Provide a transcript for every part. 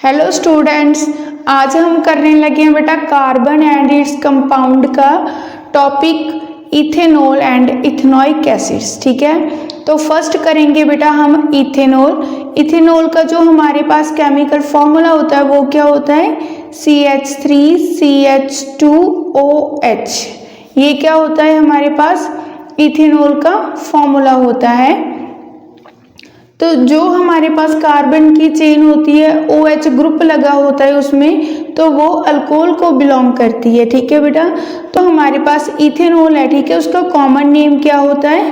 Hello students, आज हम करने लगे हैं बेटा कार्बन एंड इट्स कंपाउंड का topic ethanol and ethanoic acids. ठीक है, तो फर्स्ट करेंगे बेटा हम इथेनॉल। इथेनॉल का जो हमारे पास केमिकल फॉर्मूला होता है वो क्या होता है, CH3CH2OH। ये क्या होता है हमारे पास, इथेनॉल का फॉर्मूला होता है। तो जो हमारे पास कार्बन की चेन होती है OH ग्रुप लगा होता है उसमें, तो वो अल्कोहल को बिलोंग करती है। ठीक है बेटा, तो हमारे पास इथेनॉल है। ठीक है, उसका कॉमन नेम क्या होता है,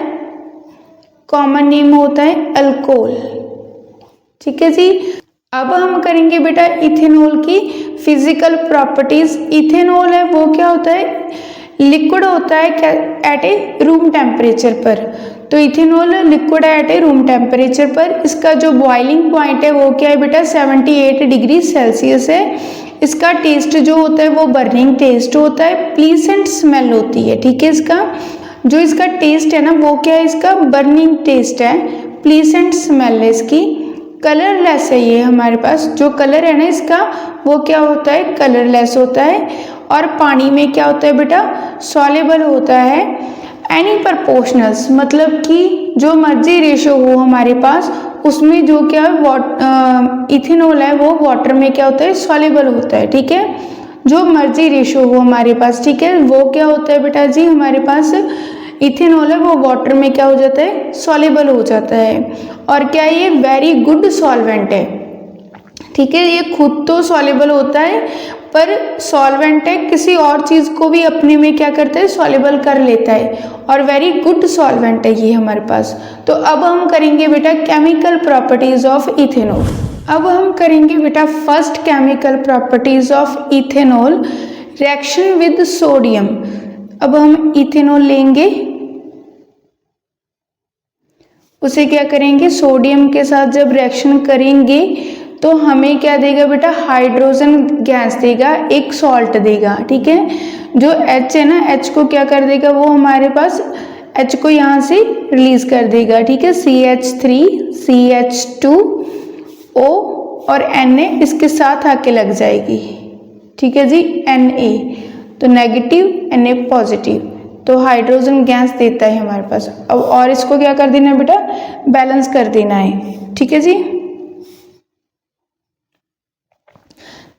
कॉमन नेम होता है अल्कोहल। ठीक है जी, अब हम करेंगे बेटा इथेनॉल की फिजिकल प्रॉपर्टीज। इथेनॉल है वो क्या होता है, लिक्विड होता है एट ए रूम टेम्परेचर पर। तो इथेनॉल लिक्विड है एट ए रूम टेम्परेचर पर। इसका जो बॉइलिंग पॉइंट है वो क्या है बेटा, 78 डिग्री सेल्सियस है। इसका टेस्ट जो होता है वो बर्निंग टेस्ट होता है, प्लीसेंट स्मेल होती है। ठीक है, इसका टेस्ट है ना वो क्या है, इसका बर्निंग टेस्ट है, प्लीसेंट स्मेल है इसकी। कलरलेस है ये हमारे पास, जो कलर है ना इसका वो क्या होता है, कलरलेस होता है। और पानी में क्या होता है बेटा, सॉल्युबल होता है। एनी प्रपोर्शनल्स, मतलब कि जो मर्जी रेशो हो हमारे पास उसमें जो क्या इथेनॉल है वो वाटर में क्या होता है, सॉल्युबल होता है। ठीक है, जो मर्जी रेशो हो हमारे पास, ठीक है, वो क्या होता है बेटा जी, हमारे पास इथेनॉल है वो वाटर में क्या हो जाता है, सॉल्युबल हो जाता है। और क्या ये वेरी गुड सॉल्वेंट है। ठीक है, ये खुद तो सॉल्युबल होता है पर सॉल्वेंट है, किसी और चीज़ को भी अपने में क्या करता है, सॉल्युबल कर लेता है, और वेरी गुड सॉल्वेंट है ये हमारे पास। तो अब हम करेंगे बेटा केमिकल प्रॉपर्टीज ऑफ इथेनॉल। अब हम करेंगे बेटा first chemical properties of ethanol, reaction with sodium. अब हम इथेनॉल लेंगे, उसे क्या करेंगे, सोडियम के साथ जब रिएक्शन करेंगे तो हमें क्या देगा बेटा, हाइड्रोजन गैस देगा, एक सॉल्ट देगा। ठीक है, जो H है ना, H को क्या कर देगा, वो हमारे पास H को यहाँ से रिलीज कर देगा। ठीक है, CH3CH2O और Na इसके साथ आके लग जाएगी। ठीक है जी, Na तो नेगेटिव, Na पॉजिटिव, तो हाइड्रोजन गैस देता है हमारे पास। अब और इसको क्या कर देना है बेटा, बैलेंस कर देना है। ठीक है जी,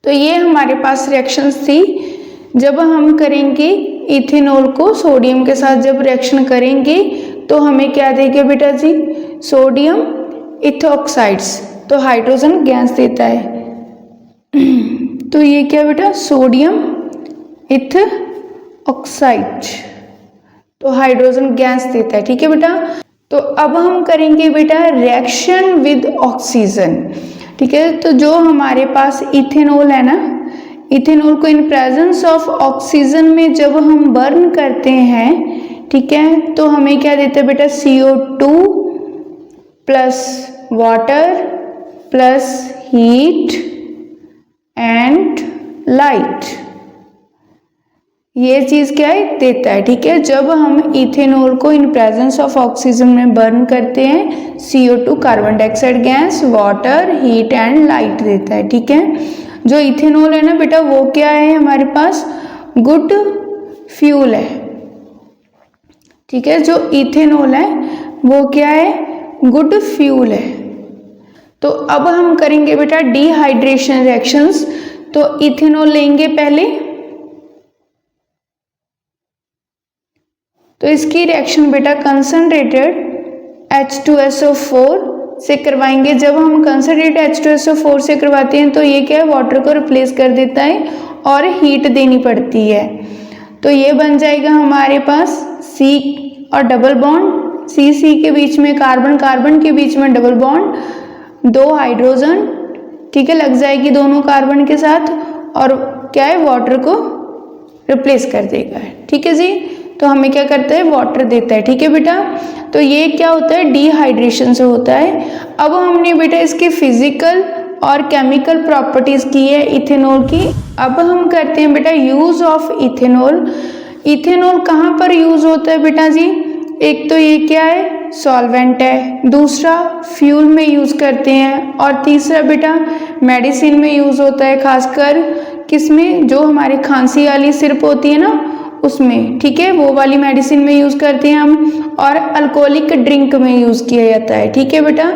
तो ये हमारे पास रिएक्शंस थी। जब हम करेंगे इथेनॉल को सोडियम के साथ जब रिएक्शन करेंगे तो हमें क्या देगा बेटा जी, सोडियम इथॉक्साइड्स, तो हाइड्रोजन गैस देता है। तो ये क्या बेटा, सोडियम इथ ऑक्साइड, तो हाइड्रोजन गैस देता है। ठीक है बेटा, तो अब हम करेंगे बेटा रिएक्शन विद ऑक्सीजन। ठीक है, तो जो हमारे पास इथेनॉल है ना, इथेनॉल को इन प्रेजेंस ऑफ ऑक्सीजन में जब हम बर्न करते हैं, ठीक है, तो हमें क्या देता है बेटा, CO2 plus water plus heat and light, ये चीज़ क्या है, देता है। ठीक है, जब हम इथेनॉल को इन प्रेजेंस ऑफ ऑक्सीजन में बर्न करते हैं, CO2 carbon dioxide gas, water, heat and light देता है। ठीक है, जो इथेनॉल है ना बेटा वो क्या है, हमारे पास गुड फ्यूल है। ठीक है, जो इथेनॉल है वो क्या है, गुड फ्यूल है। तो अब हम करेंगे बेटा डिहाइड्रेशन रिएक्शंस। तो इथेनॉल लेंगे पहले, तो इसकी रिएक्शन बेटा कंसनट्रेटेड H2SO4 से करवाएंगे। जब हम कंसनट्रेटेड H2SO4 से करवाते हैं तो ये क्या है, वाटर को रिप्लेस कर देता है और हीट देनी पड़ती है। तो ये बन जाएगा हमारे पास C और डबल बॉन्ड, C के बीच में कार्बन, कार्बन के बीच में डबल बॉन्ड, 2 हाइड्रोजन, ठीक है, लग जाएगी दोनों कार्बन के साथ, और क्या है, वाटर को रिप्लेस कर देगा। ठीक है जी, तो हमें क्या करता है, वाटर देता है। ठीक है बेटा, तो ये क्या होता है, डिहाइड्रेशन से होता है। अब हमने बेटा इसकी फिजिकल और केमिकल प्रॉपर्टीज की है इथेनॉल की। अब हम करते हैं बेटा यूज ऑफ इथेनॉल। इथेनॉल कहाँ पर यूज होता है बेटा जी, एक तो ये क्या है, सॉल्वेंट है, दूसरा फ्यूल में यूज़ करते हैं, और तीसरा बेटा मेडिसिन में यूज़ होता है, खासकर किसमें, जो हमारे खांसी वाली सिरप होती है ना उसमें, ठीक है, वो वाली मेडिसिन में यूज़ करते हैं हम, और अल्कोहलिक ड्रिंक में यूज़ किया जाता है, ठीक है बेटा।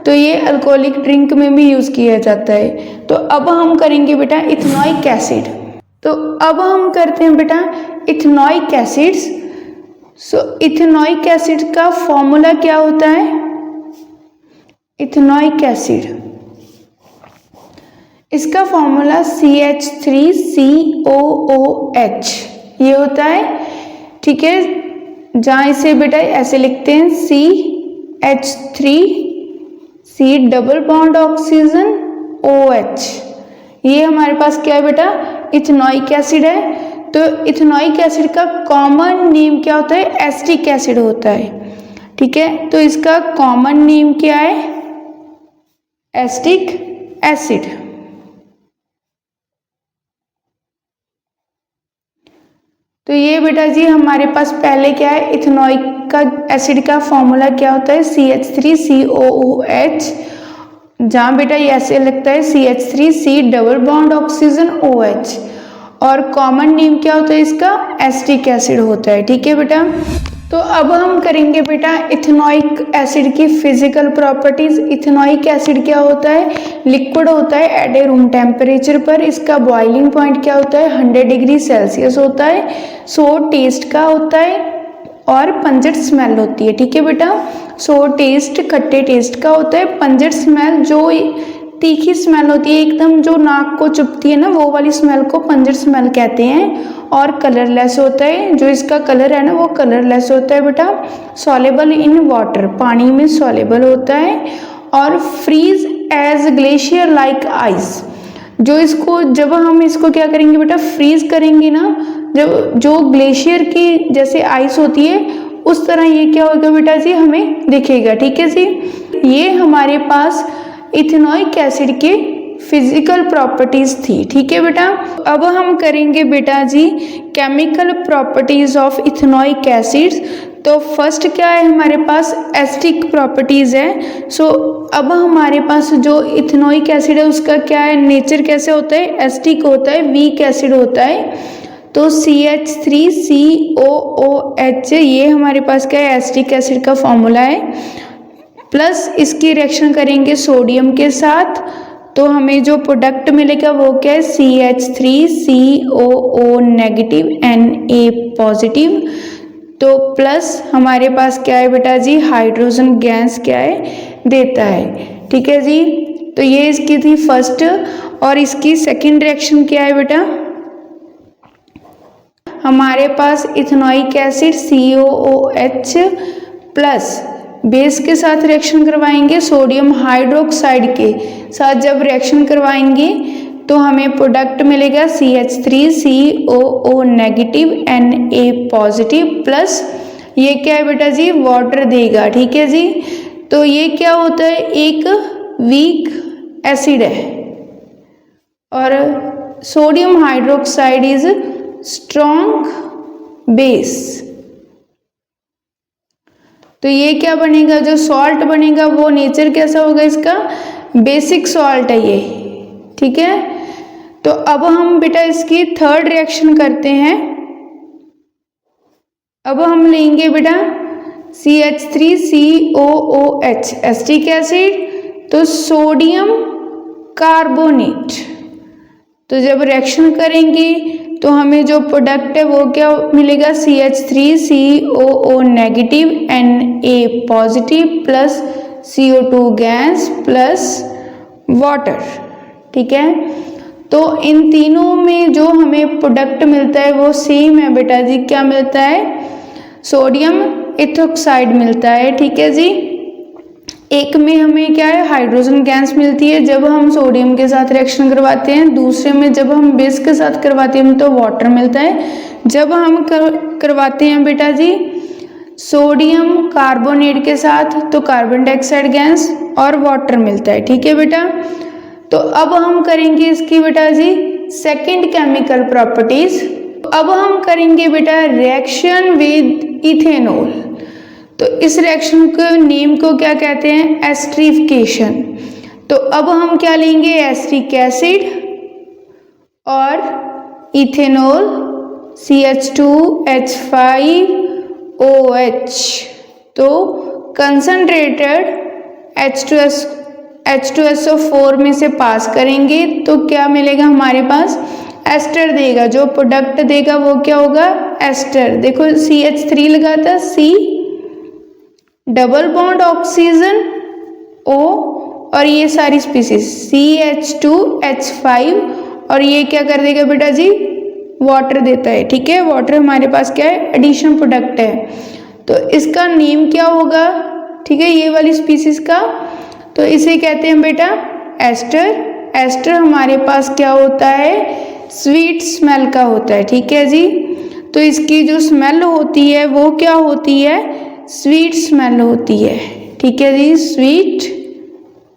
तो ये अल्कोहलिक ड्रिंक में भी यूज़ किया जाता है। तो अब हम करेंगे बेटा इथेनॉइक एसिड। तो अब हम करते हैं बेटा इथेनॉइक एसिड्स। सो इथेनॉइक एसिड का फॉर्मूला क्या होता है? इथेनॉइक एसिड, इसका फॉर्मूला CH3COOH ये होता है, ठीक है। जहाँ इसे बेटा ऐसे लिखते हैं CH3C double bond oxygen OH, ये हमारे पास क्या है बेटा? इथेनॉइक एसिड है। तो इथेनॉइक एसिड का कॉमन नेम क्या होता है? एसिटिक एसिड होता है, ठीक है। तो इसका कॉमन नेम क्या है? Acetic acid. तो ये बेटा जी हमारे पास पहले क्या है, इथेनॉइक का एसिड का फॉर्मूला क्या होता है? CH3COOH, जहाँ बेटा ये ऐसे लगता है CH3C double bond oxygen OH, और कॉमन नेम क्या होता है इसका? एसिटिक एसिड होता है, ठीक है बेटा। तो अब हम करेंगे बेटा इथेनॉइक एसिड की फिजिकल प्रॉपर्टीज। इथेनॉइक एसिड क्या होता है? लिक्विड होता है एट ए रूम टेम्परेचर पर। इसका बॉइलिंग पॉइंट क्या होता है? 100 डिग्री सेल्सियस होता है। सोर टेस्ट का होता है और पंजेट स्मेल होती है, ठीक है बेटा। सोर टेस्ट खट्टे टेस्ट का होता है, पंजेट स्मेल जो तीखी स्मेल होती है एकदम, जो नाक को चुभती है ना, वो वाली स्मेल को पंजेट स्मेल कहते हैं। और कलरलेस होता है, जो इसका कलर है ना वो कलरलेस होता है बेटा। सॉलेबल इन वाटर, पानी में सॉलेबल होता है। और freeze as glacier like ice, जो इसको जब हम इसको क्या करेंगे बेटा? फ्रीज करेंगे ना, जब जो ग्लेशियर की जैसे आइस होती है उस तरह ये क्या होगा बेटा जी? हमें दिखेगा, ठीक है जी। ये हमारे पास इथेनॉइक एसिड के फिजिकल प्रॉपर्टीज थी, ठीक है बेटा। अब हम करेंगे बेटा जी chemical properties of ethanoic acids. तो फर्स्ट क्या है हमारे पास? एसिटिक प्रॉपर्टीज है। सो अब हमारे पास जो इथेनॉइक एसिड है उसका क्या है, नेचर कैसे होता है? एसिटिक होता है, वीक एसिड होता है। तो CH3COOH ये हमारे पास क्या है? एसिटिक एसिड का फॉर्मूला है। प्लस इसकी रिएक्शन करेंगे सोडियम के साथ, तो हमें जो प्रोडक्ट मिलेगा वो क्या है? CH3COO negative Na positive. तो प्लस हमारे पास क्या है बेटा जी? हाइड्रोजन गैस क्या है? देता है, ठीक है जी। तो ये इसकी थी फर्स्ट। और इसकी सेकंड रिएक्शन क्या है बेटा? हमारे पास ethanoic acid COOH plus base के साथ रिएक्शन करवाएंगे, सोडियम हाइड्रोक्साइड के साथ जब रिएक्शन करवाएंगे तो हमें प्रोडक्ट मिलेगा CH3COO negative Na positive plus ये क्या है बेटा जी? वाटर देगा, ठीक है जी। तो ये क्या होता है? एक वीक एसिड है, और sodium hydroxide is strong base. तो ये क्या बनेगा? जो सॉल्ट बनेगा वो नेचर कैसा होगा इसका? बेसिक सॉल्ट है ये, ठीक है। तो अब हम बेटा इसकी थर्ड रिएक्शन करते हैं। अब हम लेंगे बेटा CH3COOH एसिटिक एसिड, तो सोडियम कार्बोनेट। तो जब रिएक्शन करेंगे तो हमें जो प्रोडक्ट है वो क्या मिलेगा? CH3COO negative Na positive plus CO2 gas plus water, ठीक है। तो इन तीनों में जो हमें प्रोडक्ट मिलता है वो सेम है बेटा जी। क्या मिलता है? सोडियम इथोक्साइड मिलता है, ठीक है जी। एक में हमें क्या है? हाइड्रोजन गैस मिलती है जब हम सोडियम के साथ रिएक्शन करवाते हैं, दूसरे में जब हम बेस के साथ करवाते हैं तो वाटर मिलता है। जब हम करवाते हैं बेटा जी सोडियम कार्बोनेट के साथ तो कार्बन डाइऑक्साइड गैस और वाटर मिलता है, ठीक है बेटा। तो अब हम करेंगे इसकी बेटा जी सेकंड केमिकल प्रॉपर्टीज। अब हम करेंगे बेटा रिएक्शन विद इथेनॉल। तो इस रिएक्शन के नेम को क्या कहते हैं, एस्टरीफिकेशन। तो अब हम क्या लेंगे, एस्टिक एसिड और इथेनॉल CH2H5OH, तो कंसनट्रेटेड H2SO4 में से पास करेंगे तो क्या मिलेगा हमारे पास, एस्टर देगा। जो प्रोडक्ट देगा वो क्या होगा, एस्टर। देखो CH3 लगाता, C double bond oxygen O और ये सारी स्पीसीज CH2H5 और ये क्या कर देगा बेटा जी, वाटर देता है। ठीक है, वाटर हमारे पास क्या है, एडिशन प्रोडक्ट है। तो इसका नेम क्या होगा, ठीक है, ये वाली स्पीसीज का, तो इसे कहते हैं बेटा एस्टर। एस्टर हमारे पास क्या होता है, स्वीट स्मेल का होता है। ठीक है जी, तो इसकी जो स्मेल होती है वो क्या होती है, स्वीट स्मेल होती है। ठीक है जी, स्वीट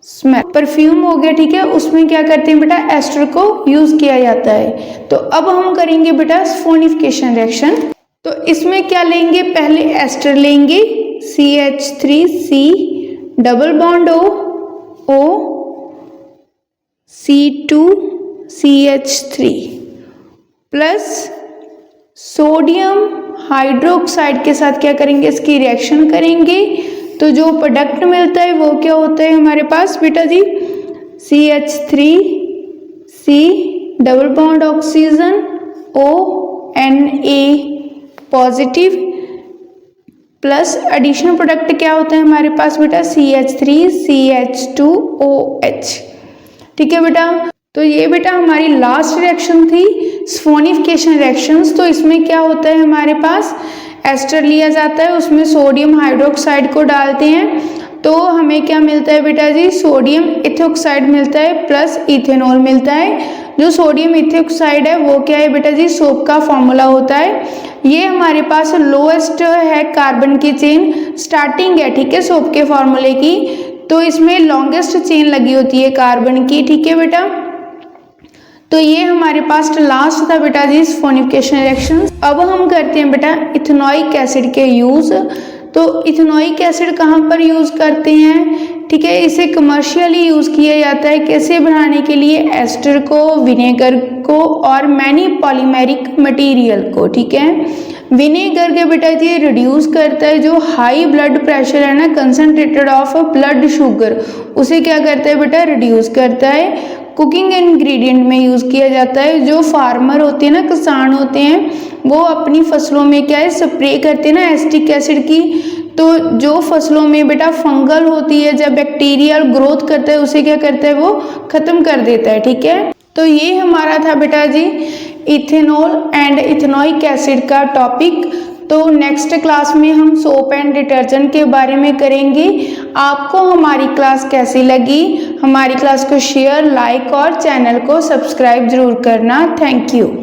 स्मेल। परफ्यूम हो गया, ठीक है, उसमें क्या करते हैं बेटा, एस्टर को यूज किया जाता है। तो अब हम करेंगे बेटा स्फोनिफिकेशन रिएक्शन। तो इसमें क्या लेंगे, पहले एस्टर लेंगे CH3C double bond O C2CH3 plus sodium hydroxide के साथ क्या करेंगे, इसकी रिएक्शन करेंगे। तो जो प्रोडक्ट मिलता है वो क्या होता है हमारे पास बेटा जी, CH3C double bond oxygen ONA positive plus additional product क्या होता है हमारे पास बेटा, CH3CH2OH। ठीक है बेटा, तो ये बेटा हमारी लास्ट रिएक्शन थी स्फोनिफिकेशन रिएक्शंस। तो इसमें क्या होता है हमारे पास, एस्टर लिया जाता है, उसमें सोडियम हाइड्रोक्साइड को डालते हैं, तो हमें क्या मिलता है बेटा जी, सोडियम इथोक्साइड मिलता है प्लस इथेनॉल मिलता है। जो सोडियम इथोक्साइड है वो क्या है बेटा जी, सोप का फॉर्मूला होता है। ये हमारे पास लोएस्ट है कार्बन की चेन, स्टार्टिंग है, ठीक है, सोप के फॉर्मूले की। तो इसमें लॉन्गेस्ट चेन लगी होती है कार्बन की। ठीक है बेटा, तो ये हमारे पास लास्ट था बेटा जी स्फोनिफिकेशन रिएक्शन। अब हम करते हैं बेटा इथेनॉइक एसिड के यूज। तो इथेनॉइक एसिड कहाँ पर यूज करते हैं, ठीक है, इसे कमर्शियली यूज किया जाता है कैसे बनाने के लिए, एस्टर को, विनेगर को और मैनी पॉलीमेरिक मटेरियल को। ठीक है, विनेगर के बेटा जी रिड्यूस करता है जो हाई ब्लड प्रेशर है ना, कंसंट्रेटेड ऑफ ब्लड शुगर, उसे क्या करता है बेटा, रिड्यूस करता है। कुकिंग इंग्रेडिएंट में यूज किया जाता है। जो फार्मर होते हैं ना, किसान होते हैं, वो अपनी फसलों में क्या है, स्प्रे करते हैं ना एसिटिक एसिड की। तो जो फसलों में बेटा फंगल होती है, जब बैक्टीरियल ग्रोथ करता है, उसे क्या करता है, वो खत्म कर देता है। ठीक है, तो ये हमारा था बेटा जी इथेनॉल एंड इथेनॉइक एसिड का टॉपिक। तो नेक्स्ट क्लास में हम सोप एंड डिटर्जेंट के बारे में करेंगे। आपको हमारी क्लास कैसी लगी, हमारी क्लास को शेयर, लाइक और चैनल को सब्सक्राइब जरूर करना। Thank you.